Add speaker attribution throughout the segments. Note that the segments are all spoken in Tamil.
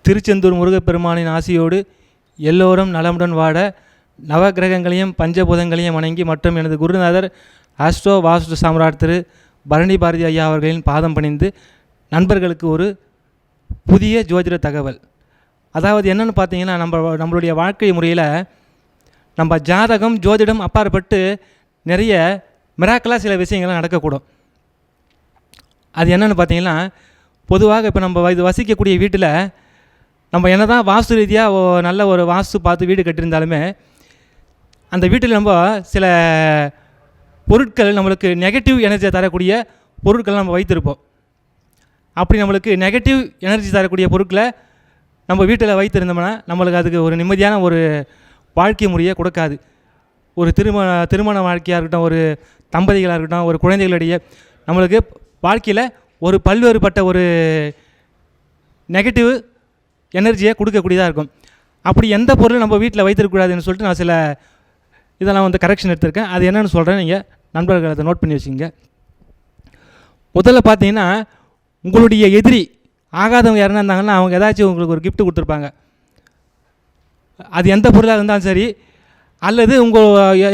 Speaker 1: திருச்செந்தூர் முருகப்பெருமானின் ஆசியோடு எல்லோரும் நலமுடன் வாட நவகிரகங்களையும் பஞ்சபூதங்களையும் வணங்கி மற்றும் எனது குருநாதர் ஆஸ்ட்ரோ வாஸ்து சாம்ராட் திரு பரணி பாரதி ஐயா அவர்களின் பாதம் பணிந்து நண்பர்களுக்கு ஒரு புதிய ஜோதிட தகவல். அதாவது என்னென்னு பார்த்தீங்கன்னா, நம்மளுடைய வாழ்க்கை முறையில் நம்ம ஜாதகம் ஜோதிடம் அப்பாற்பட்டு நிறைய மிராக்கலாக சில விஷயங்கள்லாம் நடக்கக்கூடும். அது என்னென்னு பார்த்தீங்கன்னா, பொதுவாக இப்போ நம்ம இது வசிக்கக்கூடிய வீட்டில் நம்ம என்ன தான் வாஸ்து ரீதியாக நல்ல ஒரு வாஸ்து பார்த்து வீடு கட்டியிருந்தாலுமே அந்த வீட்டில் நம்ம சில பொருட்கள் நம்மளுக்கு நெகட்டிவ் எனர்ஜியை தரக்கூடிய பொருட்களை நம்ம வைத்திருப்போம். அப்படி நம்மளுக்கு நெகட்டிவ் எனர்ஜி தரக்கூடிய பொருட்களை நம்ம வீட்டில் வைத்திருந்தோம்னா நம்மளுக்கு அதுக்கு ஒரு நிம்மதியான ஒரு வாழ்க்கை முறையை கொடுக்காது. ஒரு திருமண வாழ்க்கையாக இருக்கட்டும், ஒரு தம்பதிகளாக இருக்கட்டும், ஒரு குழந்தைகளிடையே நம்மளுக்கு வாழ்க்கையில் ஒரு பல்வேறுபட்ட ஒரு நெகட்டிவ் எனர்ஜியை கொடுக்கக்கூடியதாக இருக்கும். அப்படி எந்த பொருளும் நம்ம வீட்டில் வைத்திருக்கக்கூடாதுன்னு சொல்லிட்டு நான் சில இதெல்லாம் வந்து கரெக்ஷன் எடுத்திருக்கேன். அது என்னென்னு சொல்கிறேன், நீங்கள் நண்பர்கள் அதை நோட் பண்ணி வச்சுங்க. முதல்ல பார்த்தீங்கன்னா, உங்களுடைய எதிரி ஆகாதவங்க யாருன்னா இருந்தாங்கன்னா அவங்க ஏதாச்சும் உங்களுக்கு ஒரு கிஃப்ட் கொடுத்துருப்பாங்க. அது எந்த பொருளாக இருந்தாலும் சரி, அல்லது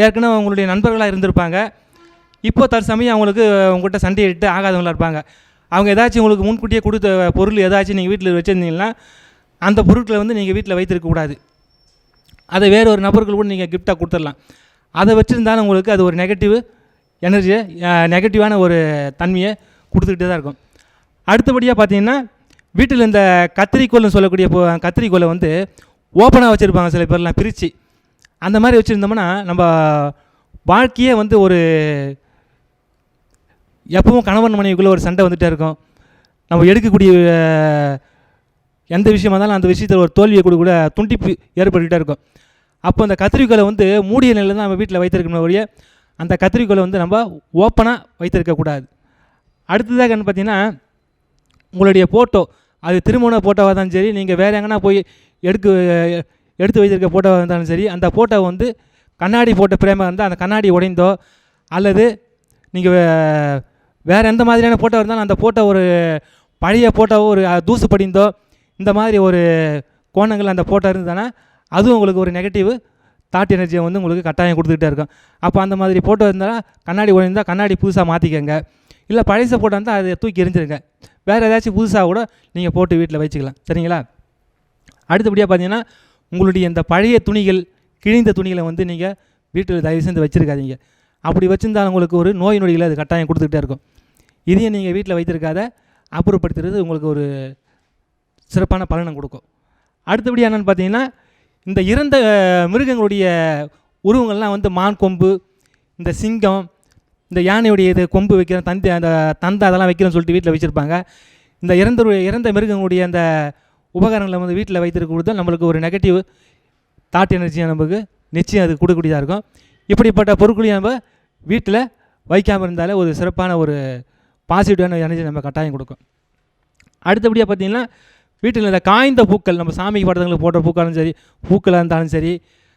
Speaker 1: ஏற்கனவே உங்களுடைய நண்பர்களாக இருந்திருப்பாங்க. இப்போ தற்சமயம் அவங்களுக்கு உங்கள்கிட்ட சண்டையிட்டு ஆகாதவங்களாக இருப்பாங்க. அவங்க ஏதாச்சும் உங்களுக்கு முன்கூட்டியே கொடுத்த பொருள் ஏதாச்சும் நீங்கள் வீட்டில் வச்சுருந்தீங்கன்னா அந்த பொருட்களை வந்து நீங்கள் வீட்டில் வைத்திருக்கக்கூடாது. அதை வேறு ஒரு நபர்கள் கூட நீங்கள் கிஃப்டாக கொடுத்துடலாம். அதை வச்சுருந்தாலும் உங்களுக்கு அது ஒரு நெகட்டிவ் எனர்ஜியை, நெகட்டிவான ஒரு தன்மையை கொடுத்துக்கிட்டே தான் இருக்கும். அடுத்தபடியாக பார்த்தீங்கன்னா, வீட்டில் இந்த கத்திரிக்கோல்னு சொல்லக்கூடிய கத்திரிக்கோலை வந்து ஓப்பனாக வச்சுருப்பாங்க சில பேர்லாம் பிரித்து. அந்த மாதிரி வச்சுருந்தோம்னா நம்ம வாழ்க்கையே வந்து ஒரு எப்பவும் கணவன் மனைவிக்குள்ளே ஒரு சண்டை வந்துகிட்டே இருக்கும். நம்ம எடுக்கக்கூடிய எந்த விஷயமா இருந்தாலும் அந்த விஷயத்தில் ஒரு தோல்வியை கூட துண்டிப்பு ஏற்பட்டுகிட்டே இருக்கும். அப்போ அந்த கத்திரிக்கோலை வந்து மூடிய நிலையில் தான் நம்ம வீட்டில் வைத்திருக்கணும் ஒழிய அந்த கத்திரிக்கோலை வந்து நம்ம ஓப்பனாக வைத்திருக்கக்கூடாது. அடுத்ததாக என்ன பார்த்தீங்கன்னா, உங்களுடைய ஃபோட்டோ, அது திருமண ஃபோட்டோவாக இருந்தாலும் சரி, நீங்கள் வேறு எங்கன்னா போய் எடுத்து வைத்திருக்க ஃபோட்டோவாக இருந்தாலும் சரி, அந்த ஃபோட்டோவை வந்து கண்ணாடி போட்ட பிரேமாக இருந்தால் அந்த கண்ணாடி உடைந்தோ, அல்லது நீங்கள் வேறு எந்த மாதிரியான ஃபோட்டோ இருந்தாலும் அந்த ஃபோட்டோ ஒரு பழைய ஃபோட்டோவோ ஒரு தூசு படிந்தோ, இந்த மாதிரி ஒரு கோணங்கள் அந்த ஃபோட்டோ இருந்ததுன்னா அதுவும் உங்களுக்கு ஒரு நெகட்டிவ் தாட் எனர்ஜியை வந்து உங்களுக்கு கட்டாயம் கொடுத்துக்கிட்டே இருக்கும். அப்போ அந்த மாதிரி ஃபோட்டோ இருந்தால் கண்ணாடி உடைந்தால் கண்ணாடி புதுசாக மாற்றிக்கங்க. இல்லை பழைய ஃபோட்டோ இருந்தால் அதை தூக்கி எரிஞ்சிருங்க. வேறு ஏதாச்சும் புதுசாக கூட நீங்கள் போட்டு வீட்டில் வச்சுக்கலாம். சரிங்களா? அடுத்தபடியாக பார்த்தீங்கன்னா, உங்களுடைய இந்த பழைய துணிகள், கிழிந்த துணிகளை வந்து நீங்கள் வீட்டில் தயவு செஞ்சு வச்சுருக்காதீங்க. அப்படி வச்சுருந்தாலும் உங்களுக்கு ஒரு நோய் நொடிகளை அது கட்டாயம் கொடுத்துக்கிட்டே இருக்கும். இதையும் நீங்கள் வீட்டில் வைத்திருக்காத அப்புறப்படுத்துறது உங்களுக்கு ஒரு சிறப்பான பலனை கொடுக்கும். அடுத்தபடி என்னென்னு பார்த்தீங்கன்னா, இந்த இறந்த மிருகங்களுடைய உருவங்கள்லாம் வந்து மான் கொம்பு, இந்த சிங்கம், இந்த யானையுடைய இது கொம்பு வைக்கிற அந்த தந்தை அதெல்லாம் வைக்கிறேன்னு சொல்லிட்டு வீட்டில் வச்சுருப்பாங்க. இந்த இறந்த மிருகங்களுடைய அந்த உபகரணங்களை வந்து வீட்டில் வைத்திருக்கிறது நம்மளுக்கு ஒரு நெகட்டிவ் தாட் எனர்ஜியை நமக்கு நிச்சயம் அது கொடுக்கக்கூடியதாக இருக்கும். இப்படிப்பட்ட பொருட்களையும் நம்ம வீட்டில் வைக்காமல் இருந்தாலே ஒரு சிறப்பான ஒரு பாசிட்டிவான எனர்ஜி நம்ம கட்டாயம் கொடுக்கும். அடுத்தபடியாக பார்த்திங்கன்னா, வீட்டில் இந்த காய்ந்த பூக்கள், நம்ம சாமிக்கு படத்துங்களுக்கு போடுற பூக்களாலும் சரி, பூக்களாக இருந்தாலும் சரி,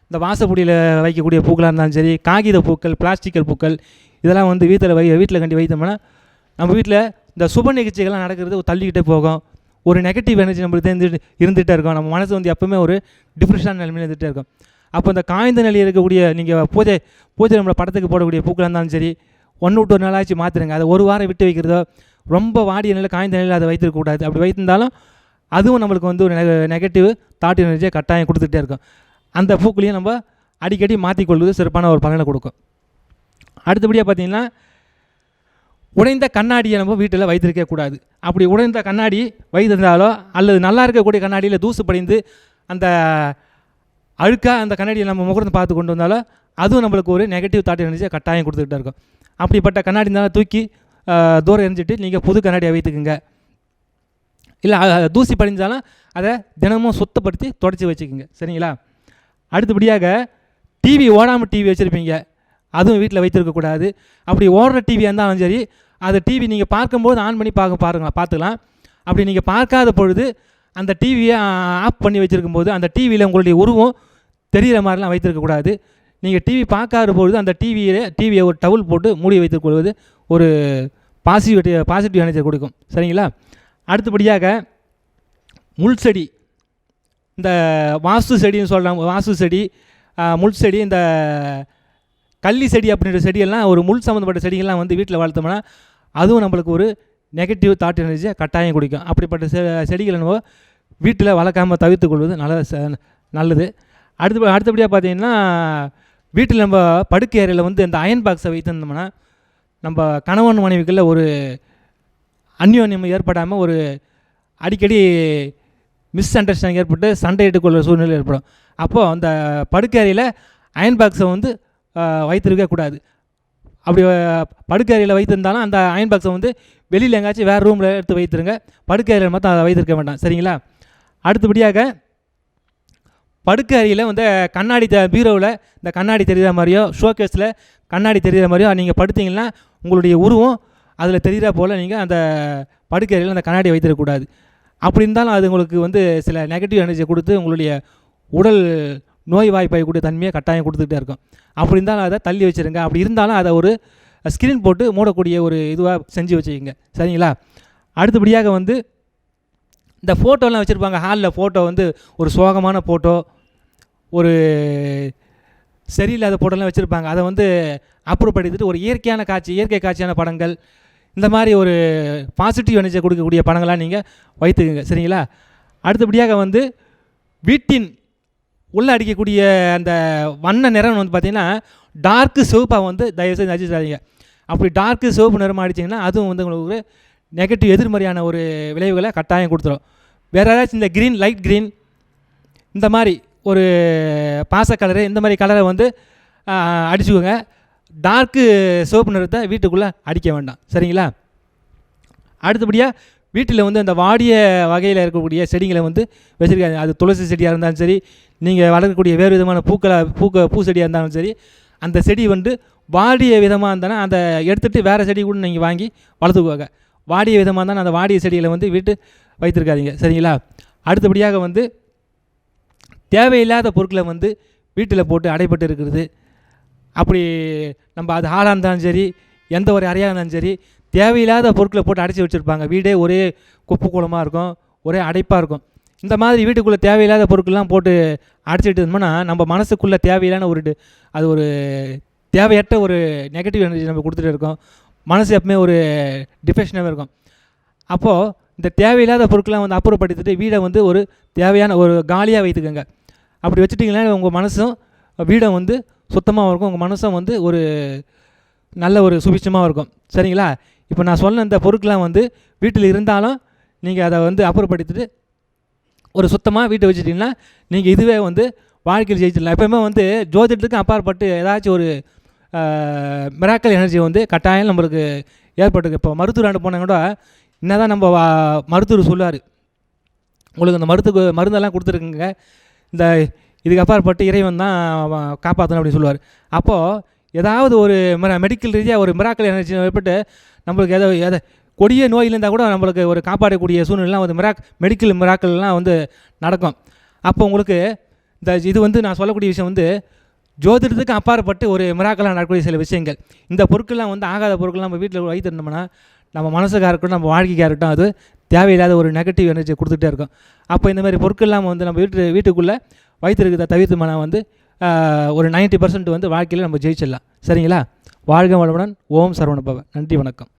Speaker 1: இந்த வாசப்படியில் வைக்கக்கூடிய பூக்களாக இருந்தாலும் சரி, காகித பூக்கள், பிளாஸ்டிக்கல் பூக்கள், இதெல்லாம் வந்து வீட்டில் கண்டி வைத்தோம்னா நம்ம வீட்டில் இந்த சுப நிகழ்ச்சிகள்லாம் நடக்கிறது தள்ளிக்கிட்டே போகும். ஒரு நெகட்டிவ் எனர்ஜி நம்மளுக்கு இருந்துகிட்டே இருக்கும். நம்ம மனசு வந்து எப்போவுமே ஒரு டிப்ரெஷனான நிலைமையில் இருந்துகிட்டே இருக்கும். அப்போ இந்த காய்ந்த நிலையில் இருக்கக்கூடிய நீங்கள் பூஜை நம்மளை படத்துக்கு போடக்கூடிய பூக்களாக இருந்தாலும் சரி, ஒன்று விட்டு ஒரு நாளாச்சு மாற்றிடுங்க. அதை ஒரு வாரம் விட்டு வைக்கிறதோ, ரொம்ப வாடிய நிலையில் காய்ந்த நிலையில் அதை வைத்திருக்கக்கூடாது. அப்படி வைத்திருந்தாலும் அதுவும் நம்மளுக்கு வந்து ஒரு நெகட்டிவ் தாட் எனர்ஜியை கட்டாயம் கொடுத்துக்கிட்டே இருக்கும். அந்த பூக்களையும் நம்ம அடிக்கடி மாற்றிக்கொள்வது சிறப்பான ஒரு பலனை கொடுக்கும். அடுத்தபடியாக பார்த்திங்கன்னா, உடைந்த கண்ணாடியை நம்ம வீட்டில் வைத்திருக்கக்கூடாது. அப்படி உடைந்த கண்ணாடி வைத்திருந்தாலோ, அல்லது நல்லா இருக்கக்கூடிய கண்ணாடியில் தூசு படிந்து அந்த அழுக்காக அந்த கண்ணாடியை நம்ம முகர்ந்து பார்த்து கொண்டு வந்தாலோ அதுவும் நம்மளுக்கு ஒரு நெகட்டிவ் தாட் எனர்ஜியை கட்டாயம் கொடுத்துக்கிட்டே இருக்கும். அப்படிப்பட்ட கண்ணாடி இருந்தாலும் தூக்கி தூரம் எரிஞ்சிட்டு நீங்கள் புது கண்ணாடியை வைத்துக்குங்க. இல்லை தூசி படிஞ்சாலும் அதை தினமும் சுத்தப்படுத்தி தொடச்சி வச்சுக்கோங்க. சரிங்களா? அடுத்தபடியாக டிவி, ஓடாமல் டிவி வச்சுருப்பீங்க, அதுவும் வீட்டில் வைத்திருக்கக்கூடாது. அப்படி ஓடுற டிவியாக இருந்தாலும் சரி, அதை டிவி நீங்கள் பார்க்கும்போது ஆன் பண்ணி பார்த்துக்கலாம். அப்படி நீங்கள் பார்க்காத பொழுது அந்த டிவியை ஆஃப் பண்ணி வச்சுருக்கும்போது அந்த டிவியில் உங்களுடைய உருவம் தெரிகிற மாதிரிலாம் வைத்திருக்கக்கூடாது. நீங்கள் டிவி பார்க்காத பொழுது அந்த டிவியை ஒரு டவுல் போட்டு மூடி வைத்துக் கொள்வது ஒரு பாசிட்டிவ் எனர்ஜி கொடுக்கும். சரிங்களா? அடுத்தபடியாக முள் செடி, இந்த வாஸ்து செடின்னு சொல்கிறாங்க, வாஸ்து செடி, முள் செடி, இந்த கள்ளி செடி அப்படின்ற செடியெல்லாம் ஒரு முள் சம்மந்தப்பட்ட செடிகள்லாம் வந்து வீட்டில் வளர்த்தோம்னா அதுவும் நம்மளுக்கு ஒரு நெகட்டிவ் தாட் எனர்ஜியை கட்டாயம் குடிக்கும். அப்படிப்பட்ட செடிகளை நம்ம வீட்டில் வளர்க்காமல் தவிர்த்து கொள்வது நல்லது. அடுத்தபடியாக பார்த்தீங்கன்னா, வீட்டில் நம்ம படுக்கை அறையில் வந்து இந்த அயன் பாக்ஸை வைத்திருந்தோம்னா நம்ம கணவன் மனைவிக்குள்ள ஒரு அந்யோன்யம் ஏற்படாமல் ஒரு அடிக்கடி மிஸ் அண்டர்ஸ்டாண்டிங் ஏற்பட்டு சண்டையிட்டுக் கொள்கிற சூழ்நிலை ஏற்படும். அப்போது அந்த படுக்கை அறையில் அயன் பாக்ஸை வந்து வைத்திருக்கக்கூடாது. அப்படி படுக்கை அறையில் வைத்திருந்தாலும் அந்த அயன் பாக்ஸை வந்து வெளியில் எங்கேயாச்சும் வேறு ரூமில் எடுத்து வைத்திருங்க, படுக்கை அறையில் மட்டும் அதை வைத்திருக்க வேண்டாம். சரிங்களா? அடுத்தபடியாக படுக்கை அறையில் வந்து கண்ணாடி பீரோவில் இந்த கண்ணாடி தெரிகிற மாதிரியோ ஷோகேஸில் கண்ணாடி தெரிகிற மாதிரியோ நீங்கள் படுத்திங்கன்னா உங்களுடைய உருவம் அதில் தெரிகிற போல் நீங்கள் அந்த படுக்கை அறையில் அந்த கண்ணாடி வைத்திருக்கக்கூடாது. அப்படி இருந்தாலும் அது உங்களுக்கு வந்து சில நெகட்டிவ் எனர்ஜியை கொடுத்து உங்களுடைய உடல் நோய் வாய்ப்பைக்கூடிய தன்மையை கட்டாயம் கொடுத்துக்கிட்டே இருக்கும். அப்படி இருந்தாலும் அதை தள்ளி வச்சுருங்க. அப்படி இருந்தாலும் அதை ஒரு ஸ்க்ரீன் போட்டு மூடக்கூடிய ஒரு இதுவாக செஞ்சு வச்சுக்கிங்க. சரிங்களா? அடுத்தபடியாக வந்து இந்த ஃபோட்டோலாம் வச்சுருப்பாங்க ஹாலில். ஃபோட்டோ வந்து ஒரு சோகமான ஃபோட்டோ, ஒரு சரியில்லாத ஃபோட்டோலாம் வச்சுருப்பாங்க. அதை வந்து அப்புறப்படுத்திட்டு ஒரு இயற்கை காட்சியான படங்கள், இந்த மாதிரி ஒரு பாசிட்டிவ் எனர்ஜியை கொடுக்கக்கூடிய படங்களாக நீங்கள் வைத்துக்குங்க. சரிங்களா? அடுத்தபடியாக வந்து வீட்டின் உள்ளே அடிக்கக்கூடிய அந்த வண்ண நிறம் வந்து பார்த்திங்கன்னா டார்க்கு சிவப்பாக வந்து தயவுசெய்து அடிச்சிடாதீங்க. அப்படி டார்க்கு சிவப்பு நிறமாக அடிச்சிங்கன்னா அதுவும் வந்து உங்களுக்கு ஒரு நெகட்டிவ் எதிர்மறையான ஒரு விளைவுகளை கட்டாயம் கொடுத்துரும். வேறு ஏதாச்சும் இந்த க்ரீன், லைட் க்ரீன், இந்த மாதிரி ஒரு பாச கலரு, இந்த மாதிரி கலரை வந்து அடிச்சுக்கோங்க. டார்க்கு சிவப்பு நிறத்தை வீட்டுக்குள்ளே அடிக்க வேண்டாம். சரிங்களா? அடுத்தபடியாக வீட்டில் வந்து அந்த வாடிய வகையில் இருக்கக்கூடிய செடிகளை வந்து வச்சுருக்காங்க. அது துளசி செடியாக இருந்தாலும் சரி, நீங்கள் வளர்க்கக்கூடிய வேறு விதமான பூ செடியாக இருந்தாலும் சரி, அந்த செடி வந்து வாடிய விதமாக இருந்தாலும் அதை எடுத்துகிட்டு வேறு செடி கூட நீங்கள் வாங்கி வளர்த்துக்குவாங்க. வாடிய விதமாக இருந்தாலும் அந்த வாடிய செடிகளை வந்து வீட்டு வைத்திருக்காதீங்க. சரிங்களா? அடுத்தபடியாக வந்து தேவையில்லாத பொருட்களை வந்து வீட்டில் போட்டு அடைப்பட்டு இருக்கிறது. அப்படி நம்ம அது ஹாலாக இருந்தாலும் சரி, எந்த ஒரு அறையாக இருந்தாலும் சரி, தேவையில்லாத பொருட்களை போட்டு அடைச்சி வச்சுருப்பாங்க. வீடே ஒரே குப்பை கூலமாக இருக்கும், ஒரே அடைப்பாக இருக்கும். இந்த மாதிரி வீட்டுக்குள்ளே தேவையில்லாத பொருட்கள்லாம் போட்டு அடைச்சிட்டு இருந்தோம்னா நம்ம மனசுக்குள்ளே தேவையில்லான அது ஒரு தேவையற்ற ஒரு நெகட்டிவ் எனர்ஜி நம்ம கொடுத்துட்டு இருக்கோம். மனசு எப்பவுமே ஒரு டிப்ரெஷனாகவே இருக்கும். அப்போது இந்த தேவையில்லாத பொருட்கள்லாம் வந்து அப்புறப்படுத்திட்டு வீடை வந்து ஒரு தேவையான ஒரு காலியாக வைத்துக்கோங்க. அப்படி வச்சுட்டிங்கன்னா உங்கள் மனசும் வீடை வந்து சுத்தமாக இருக்கும், உங்கள் மனசும் வந்து ஒரு நல்ல ஒரு சுபிட்சமாக இருக்கும். சரிங்களா? இப்போ நான் சொன்ன இந்த பொருட்கள்லாம் வந்து வீட்டில் இருந்தாலும் நீங்கள் அதை வந்து அப்புறப்படுத்திட்டு ஒரு சுத்தமாக வீட்டை வச்சுட்டிங்கன்னா நீங்கள் இதுவே வந்து வாழ்க்கையில் ஜெயிச்சிடலாம். எப்போயுமே வந்து ஜோதிடத்துக்கும் அப்பாற்பட்டு ஏதாச்சும் ஒரு மிராக்கல் எனர்ஜி வந்து கட்டாயம் நம்மளுக்கு ஏற்பட்டுருக்கு. இப்போ மருத்துவராண்டு போனால் கூட என்ன தான் நம்ம மருத்துவர் சொல்லுவார், உங்களுக்கு இந்த மருந்தெல்லாம் கொடுத்துருக்குங்க, இந்த இதுக்கு அப்பாற்பட்டு இறைவன் தான் காப்பாற்றணும் அப்படின்னு சொல்லுவார். அப்போது ஏதாவது ஒரு மெடிக்கல் ரீதியாக ஒரு மிராக்கல் எனர்ஜி ஏற்பட்டு நம்மளுக்கு எதை கொடிய நோயில் இருந்தால் கூட நம்மளுக்கு ஒரு காப்பாடக்கூடிய சூழ்நிலாம் வந்து மெடிக்கல் மிராக்கல்லாம் வந்து நடக்கும். அப்போ உங்களுக்கு இது வந்து நான் சொல்லக்கூடிய விஷயம் வந்து ஜோதிடத்துக்கு அப்பாற்பட்டு ஒரு மிராக்கலாக நடக்கக்கூடிய சில விஷயங்கள். இந்த பொருட்கள்லாம் வந்து ஆகாத பொருட்கள்லாம் நம்ம வீட்டில் வைத்திருந்தோம்னா நம்ம மனசுக்காக இருக்கட்டும், நம்ம வாழ்க்கைக்காக இருக்கட்டும், அது தேவையில்லாத ஒரு நெகட்டிவ் எனர்ஜி கொடுத்துட்டே இருக்கும். அப்போ இந்த மாதிரி பொருட்கள்லாம் வந்து நம்ம வீட்டுக்குள்ளே வைத்திருக்கிறத தவிர்த்துமானா வந்து ஒரு 90% வந்து வாழ்க்கையில் நம்ம ஜெயிச்சிடலாம். சரிங்களா? வாழ்க வளமுடன். ஓம் சரவண பவ. நன்றி, வணக்கம்.